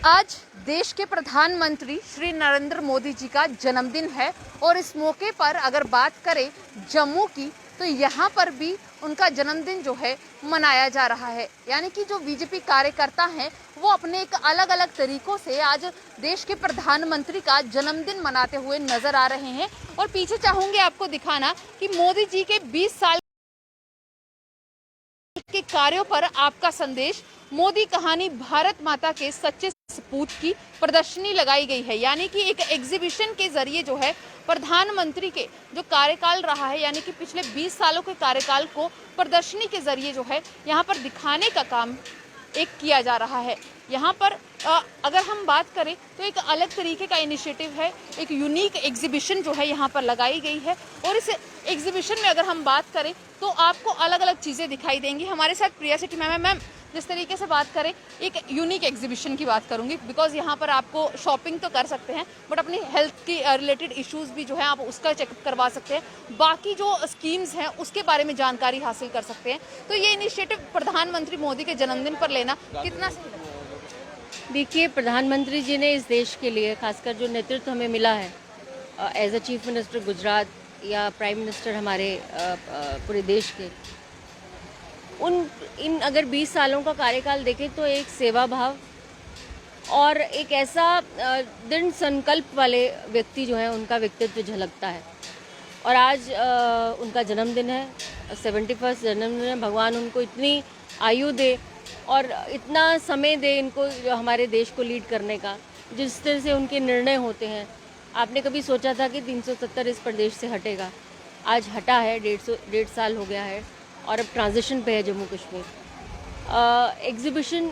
आज देश के प्रधानमंत्री श्री नरेंद्र मोदी जी का जन्मदिन है और इस मौके पर अगर बात करें जम्मू की तो यहाँ पर भी उनका जन्मदिन जो है मनाया जा रहा है। यानी कि जो बीजेपी कार्यकर्ता हैं वो अपने एक अलग अलग तरीकों से आज देश के प्रधानमंत्री का जन्मदिन मनाते हुए नजर आ रहे हैं। और पीछे चाहूंगे आपको दिखाना कि मोदी जी के 20 साल के कार्यों पर आपका संदेश, मोदी कहानी, भारत माता के सच्चे सपूत की प्रदर्शनी लगाई गई है। यानी कि एक एग्जीबिशन के जरिए जो है प्रधानमंत्री के जो कार्यकाल रहा है, यानी कि पिछले 20 सालों के कार्यकाल को प्रदर्शनी के जरिए जो है यहाँ पर दिखाने का काम एक किया जा रहा है। यहाँ पर अगर हम बात करें तो एक अलग तरीके का इनिशिएटिव है, एक यूनिक एग्जीबिशन जो है यहाँ पर लगाई गई है। और इस एग्जीबिशन में अगर हम बात करें तो आपको अलग अलग चीज़ें दिखाई देंगी। हमारे साथ प्रिया सिटी मैम जिस तरीके से बात करें, एक यूनिक एग्जीबिशन की बात करूंगी, बिकॉज यहाँ पर आपको शॉपिंग तो कर सकते हैं बट अपनी हेल्थ की रिलेटेड इश्यूज भी जो है आप उसका चेकअप करवा सकते हैं, बाकी जो स्कीम्स हैं उसके बारे में जानकारी हासिल कर सकते हैं। तो ये इनिशिएटिव प्रधानमंत्री मोदी के जन्मदिन पर लेना कितना सही लगता है? देखिए, प्रधानमंत्री जी ने इस देश के लिए खासकर जो नेतृत्व हमें मिला है as a chief minister Gujarat या प्राइम मिनिस्टर हमारे पूरे देश के, इन अगर 20 सालों का कार्यकाल देखें तो एक सेवा भाव और एक ऐसा दृढ़ संकल्प वाले व्यक्ति जो है उनका व्यक्तित्व झलकता है। और आज उनका जन्मदिन है, 71वां जन्मदिन है। भगवान उनको इतनी आयु दे और इतना समय दे इनको जो हमारे देश को लीड करने का, जिस तरह से उनके निर्णय होते हैं। आपने कभी सोचा था कि 370 इस प्रदेश से हटेगा? आज हटा है, 1.5 साल हो गया है और अब ट्रांजिशन पे है जम्मू कश्मीर। एग्जीबिशन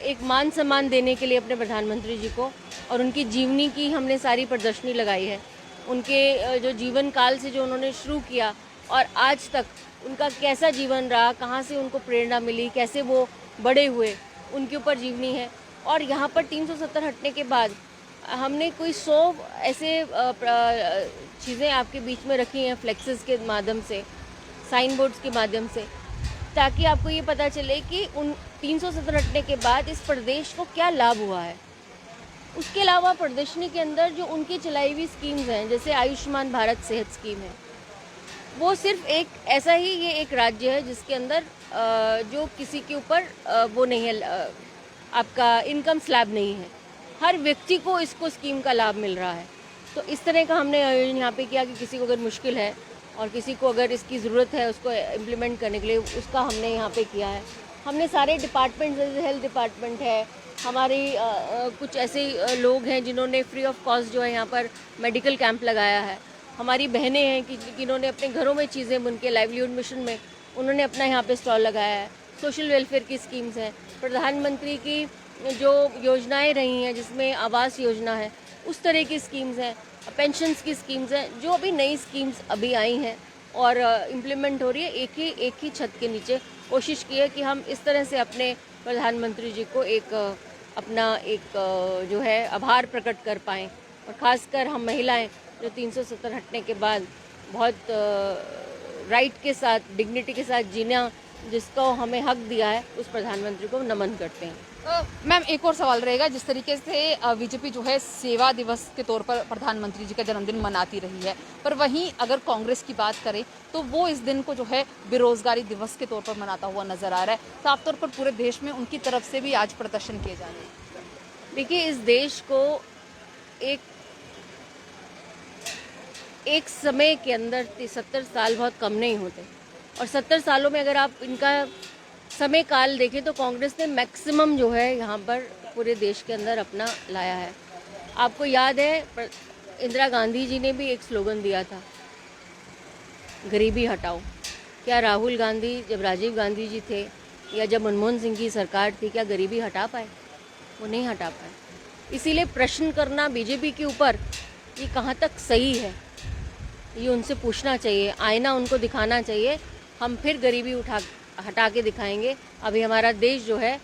एक मान सम्मान देने के लिए अपने प्रधानमंत्री जी को और उनकी जीवनी की हमने सारी प्रदर्शनी लगाई है। उनके जो जीवन काल से जो उन्होंने शुरू किया और आज तक उनका कैसा जीवन रहा, कहाँ से उनको प्रेरणा मिली, कैसे वो बड़े हुए, उनके ऊपर जीवनी है। और यहाँ पर 370 हटने के बाद हमने कोई 100 ऐसे चीज़ें आपके बीच में रखी हैं, फ्लेक्सेस के माध्यम से, साइन बोर्ड्स के माध्यम से, ताकि आपको ये पता चले कि उन 370 हटने के बाद इस प्रदेश को क्या लाभ हुआ है। उसके अलावा प्रदर्शनी के अंदर जो उनकी चलाई हुई स्कीम्स हैं, जैसे आयुष्मान भारत सेहत स्कीम है, वो सिर्फ एक ऐसा ही ये एक राज्य है जिसके अंदर जो किसी के ऊपर वो नहीं है, आपका इनकम स्लैब नहीं है, हर व्यक्ति को इसको स्कीम का लाभ मिल रहा है। तो इस तरह का हमने आयोजन यहाँ पे किया कि किसी को अगर मुश्किल है और किसी को अगर इसकी ज़रूरत है उसको इम्प्लीमेंट करने के लिए, उसका हमने यहाँ पे किया है। हमने सारे डिपार्टमेंट, जैसे हेल्थ डिपार्टमेंट है, हमारी कुछ ऐसे लोग हैं जिन्होंने फ्री ऑफ कॉस्ट जो है यहाँ पर मेडिकल कैंप लगाया है। हमारी बहनें हैं कि जिन्होंने अपने घरों में चीज़ें बुन के, लाइवलीहुड मिशन में उन्होंने अपना यहाँ पे स्टॉल लगाया है। सोशल वेलफेयर की स्कीम्स हैं, प्रधानमंत्री की जो योजनाएं रही हैं जिसमें आवास योजना है, उस तरह की स्कीम्स हैं, पेंशन्स की स्कीम्स हैं, जो अभी नई स्कीम्स अभी आई हैं और इम्प्लीमेंट हो रही है। एक ही छत के नीचे कोशिश की है कि हम इस तरह से अपने प्रधानमंत्री जी को अपना जो है आभार प्रकट कर पाएँ। और ख़ासकर हम महिलाएं जो 370 हटने के बाद बहुत राइट के साथ, डिग्निटी के साथ जीना जिसको हमें हक दिया है, उस प्रधानमंत्री को नमन करते हैं। मैम, एक और सवाल रहेगा, जिस तरीके से बीजेपी जो है सेवा दिवस के तौर पर प्रधानमंत्री जी का जन्मदिन मनाती रही है, पर वहीं अगर कांग्रेस की बात करें तो वो इस दिन को जो है बेरोजगारी दिवस के तौर पर मनाता हुआ नजर आ रहा है। साफ तौर पर पूरे देश में उनकी तरफ से भी आज प्रदर्शन किए जा रहे हैं। देखिए, इस देश को एक समय के अंदर 70 साल बहुत कम नहीं होते, और 70 सालों में अगर आप इनका समय काल देखें तो कांग्रेस ने मैक्सिमम जो है यहाँ पर पूरे देश के अंदर अपना लाया है। आपको याद है इंदिरा गांधी जी ने भी एक स्लोगन दिया था, गरीबी हटाओ। क्या राहुल गांधी जब राजीव गांधी जी थे या जब मनमोहन सिंह की सरकार थी, क्या गरीबी हटा पाए? वो नहीं हटा पाए। इसीलिए प्रश्न करना बीजेपी के ऊपर ये कहाँ तक सही है, ये उनसे पूछना चाहिए, आईना उनको दिखाना चाहिए। हम फिर गरीबी हटा के दिखाएंगे। अभी हमारा देश जो है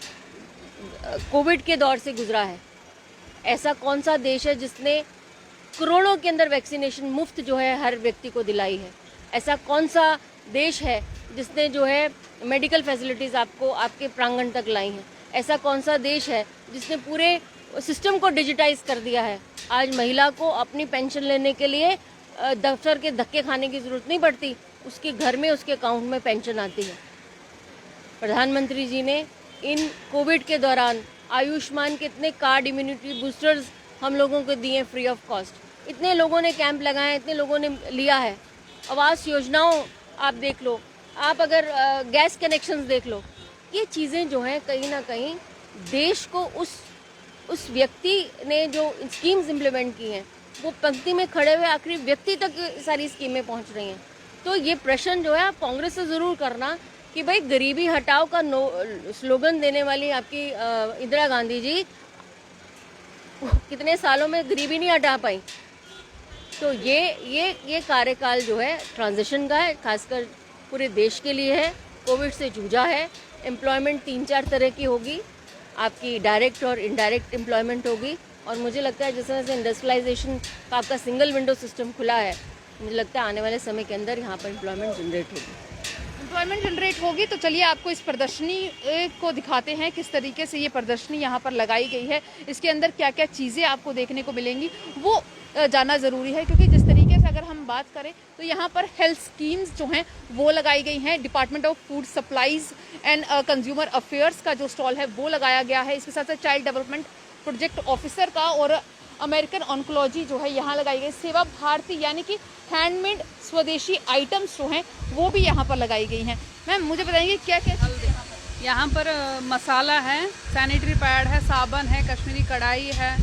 कोविड के दौर से गुजरा है। ऐसा कौन सा देश है जिसने करोड़ों के अंदर वैक्सीनेशन मुफ्त जो है हर व्यक्ति को दिलाई है? ऐसा कौन सा देश है जिसने जो है मेडिकल फैसिलिटीज़ आपको आपके प्रांगण तक लाई हैं? ऐसा कौन सा देश है जिसने पूरे सिस्टम को डिजिटाइज कर दिया है। आज महिला को अपनी पेंशन लेने के लिए दफ्तर के धक्के खाने की ज़रूरत नहीं पड़ती, उसके घर में उसके अकाउंट में पेंशन आती है। प्रधानमंत्री जी ने इन कोविड के दौरान आयुष्मान के इतने कार्ड, इम्यूनिटी बूस्टर्स हम लोगों को दिए फ्री ऑफ कॉस्ट। इतने लोगों ने कैंप लगाए, इतने लोगों ने लिया है। आवास योजनाओं आप देख लो, आप अगर गैस कनेक्शंस देख लो, ये चीज़ें जो हैं कहीं ना कहीं देश को उस व्यक्ति ने जो स्कीम्स इम्प्लीमेंट की हैं वो पंक्ति में खड़े हुए आखिरी व्यक्ति तक सारी स्कीमें पहुंच रही हैं। तो ये प्रश्न जो है आप कांग्रेस से ज़रूर करना कि भाई गरीबी हटाओ का स्लोगन देने वाली आपकी इंदिरा गांधी जी कितने सालों में गरीबी नहीं हटा पाई। तो ये कार्यकाल जो है ट्रांजिशन का है, खासकर पूरे देश के लिए है। कोविड से जूझा है, एम्प्लॉयमेंट 3-4 तरह की होगी, आपकी डायरेक्ट और इनडायरेक्ट एम्प्लॉयमेंट होगी। और मुझे लगता है जिस तरह से इंडस्ट्रियलाइजेशन का आपका सिंगल विंडो सिस्टम खुला है, मुझे लगता है आने वाले समय के अंदर यहाँ पर एम्प्लॉयमेंट जनरेट होगी। तो चलिए आपको इस प्रदर्शनी को दिखाते हैं किस तरीके से ये प्रदर्शनी यहाँ पर लगाई गई है, इसके अंदर क्या क्या चीज़ें आपको देखने को मिलेंगी वो जानना ज़रूरी है। क्योंकि जिस तरीके से अगर हम बात करें तो यहाँ पर हेल्थ स्कीम्स जो हैं वो लगाई गई हैं। Department of food supplies and consumer affairs का जो स्टॉल है वो लगाया गया है। इसके साथ साथ चाइल्ड डेवलपमेंट प्रोजेक्ट ऑफिसर का और अमेरिकन ऑन्कोलॉजी जो है यहाँ लगाई गई। सेवा भारती यानी कि हैंडमेड स्वदेशी आइटम्स जो हैं वो भी यहाँ पर लगाई गई हैं। मैम मुझे बताइए क्या क्या चीज़ें यहाँ पर मसाला है, सैनिटरी पैड है, साबन है, कश्मीरी कढ़ाई है,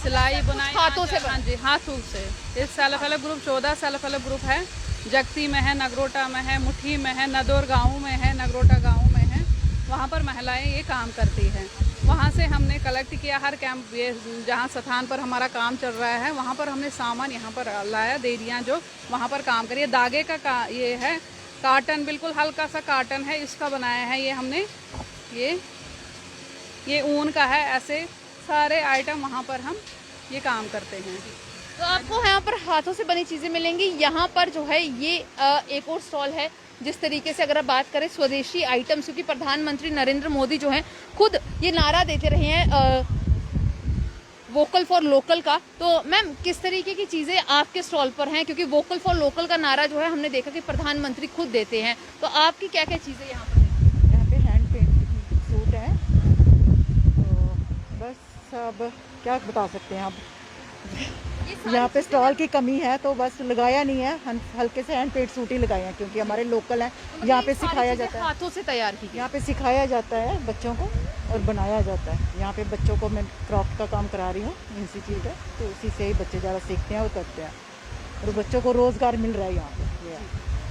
सिलाई बुनाई हाथों से हाँ जी, हाथों से। इस self help group 14 self help group है। जगती में है, नगरोटा में है, मुट्ठी में है, नदौर गाँव में है, नगरोटा गाँव में है। वहाँ पर महिलाएं ये काम करती हैं। वहाँ से हमने कलेक्ट किया हर कैंप, ये जहाँ स्थान पर हमारा काम चल रहा है वहाँ पर हमने सामान यहाँ पर लाया, देरियाँ जो वहाँ पर काम करिए। धागे का ये है कार्टन, बिल्कुल हल्का सा कार्टन है, इसका बनाया है ये हमने। ये ऊन का है। ऐसे सारे आइटम वहाँ पर हम ये काम करते हैं। तो आपको यहाँ पर हाथों से बनी चीज़ें मिलेंगी। यहाँ पर जो है ये एक और स्टॉल है जिस तरीके से अगर आप बात करें स्वदेशी आइटम्स, क्योंकि प्रधानमंत्री नरेंद्र मोदी जो हैं खुद ये नारा देते रहे हैं वोकल फॉर लोकल का। तो मैम किस तरीके की चीज़ें आपके स्टॉल पर हैं, क्योंकि वोकल फॉर लोकल का नारा जो है हमने देखा कि प्रधानमंत्री खुद देते हैं, तो आपकी क्या क्या चीज़ें यहाँ पर हैं? यहाँ पे हैंड पेंट सूट है, तो बस अब क्या बता सकते हैं। अब यहाँ पे स्टॉल की कमी है तो बस लगाया नहीं है, हल्के से हैंड पेंट सूट ही लगाए हैं क्योंकि हमारे लोकल हैं। यहाँ पे सिखाया जाता है, हाथों से तैयार की। यहाँ पे सिखाया जाता है बच्चों को और बनाया जाता है। यहाँ पे बच्चों को मैं क्राफ्ट का काम करा रही हूँ इंस्टीट्यूट है, तो उसी से ही बच्चे ज़्यादा सीखते हैं और करते हैं और बच्चों को रोज़गार मिल रहा है यहाँ पे।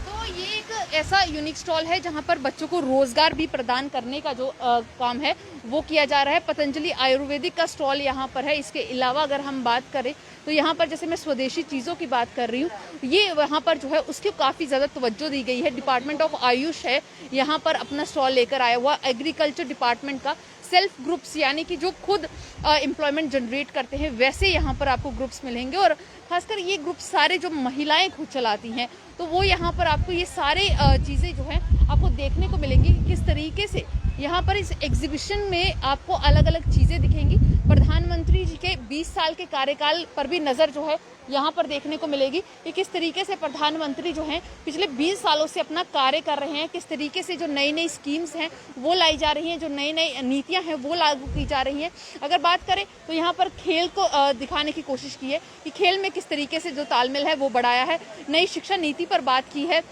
तो ये एक ऐसा यूनिक स्टॉल है जहाँ पर बच्चों को रोजगार भी प्रदान करने का जो काम है वो किया जा रहा है। पतंजलि आयुर्वेदिक का स्टॉल यहाँ पर है। इसके अलावा अगर हम बात करें तो यहाँ पर जैसे मैं स्वदेशी चीज़ों की बात कर रही हूँ, ये वहाँ पर जो है उसकी काफ़ी ज़्यादा तवज्जो दी गई है। डिपार्टमेंट ऑफ आयुष है यहाँ पर अपना स्टॉल लेकर आया हुआ। एग्रीकल्चर डिपार्टमेंट का सेल्फ ग्रुप्स यानी कि जो खुद एम्प्लॉयमेंट जनरेट करते हैं वैसे यहाँ पर आपको ग्रुप्स मिलेंगे। और खासकर ये ग्रुप सारे जो महिलाएं खुद चलाती हैं, तो वो यहाँ पर आपको ये सारे चीज़ें जो है आपको देखने को मिलेंगी। किस तरीके से यहाँ पर इस एग्जीबिशन में आपको अलग अलग चीज़ें दिखेंगी। प्रधानमंत्री जी के 20 साल के कार्यकाल पर भी नज़र जो है यहाँ पर देखने को मिलेगी कि किस तरीके से प्रधानमंत्री जो हैं पिछले 20 सालों से अपना कार्य कर रहे हैं, किस तरीके से जो नई नई स्कीम्स हैं वो लाई जा रही हैं, जो नई नई नीतियाँ हैं वो लागू की जा रही हैं। अगर बात करें तो यहाँ पर खेल को दिखाने की कोशिश की है कि खेल में किस तरीके से जो तालमेल है वो बढ़ाया है। नई शिक्षा नीति पर बात की है।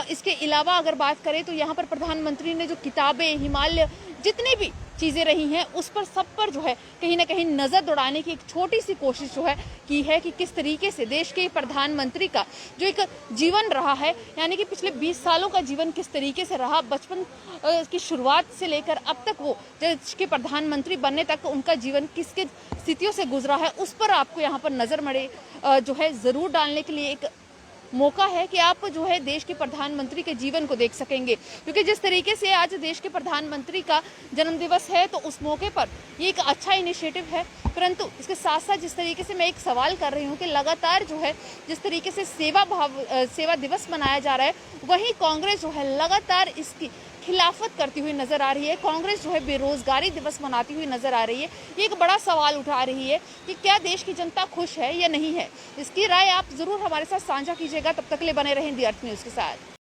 इसके अलावा अगर बात करें तो यहाँ पर प्रधानमंत्री ने जो किताबें, हिमालय, जितनी भी चीज़ें रही हैं उस पर सब पर जो है कहीं ना कहीं नज़र दौड़ाने की एक छोटी सी कोशिश जो है की है कि किस तरीके से देश के प्रधानमंत्री का जो एक जीवन रहा है, यानी कि पिछले 20 सालों का जीवन किस तरीके से रहा, बचपन की शुरुआत से लेकर अब तक वो देश के प्रधानमंत्री बनने तक उनका जीवन किस किस स्थितियों से गुजरा है, उस पर आपको यहाँ पर नज़र मड़े जो है ज़रूर डालने के लिए एक मौका है कि आप जो है देश के प्रधानमंत्री के जीवन को देख सकेंगे। क्योंकि जिस तरीके से आज देश के प्रधानमंत्री का जन्मदिवस है तो उस मौके पर ये एक अच्छा इनिशिएटिव है, परंतु इसके साथ साथ जिस तरीके से मैं एक सवाल कर रही हूँ कि लगातार जो है जिस तरीके से सेवा दिवस मनाया जा रहा है, वहीं कांग्रेस जो है लगातार इसकी खिलाफत करती हुई नजर आ रही है। कांग्रेस जो है बेरोजगारी दिवस मनाती हुई नजर आ रही है। ये एक बड़ा सवाल उठा रही है कि क्या देश की जनता खुश है या नहीं है। इसकी राय आप जरूर हमारे साथ साझा कीजिएगा। तब तक के लिए बने रहें दी अर्थ न्यूज के साथ।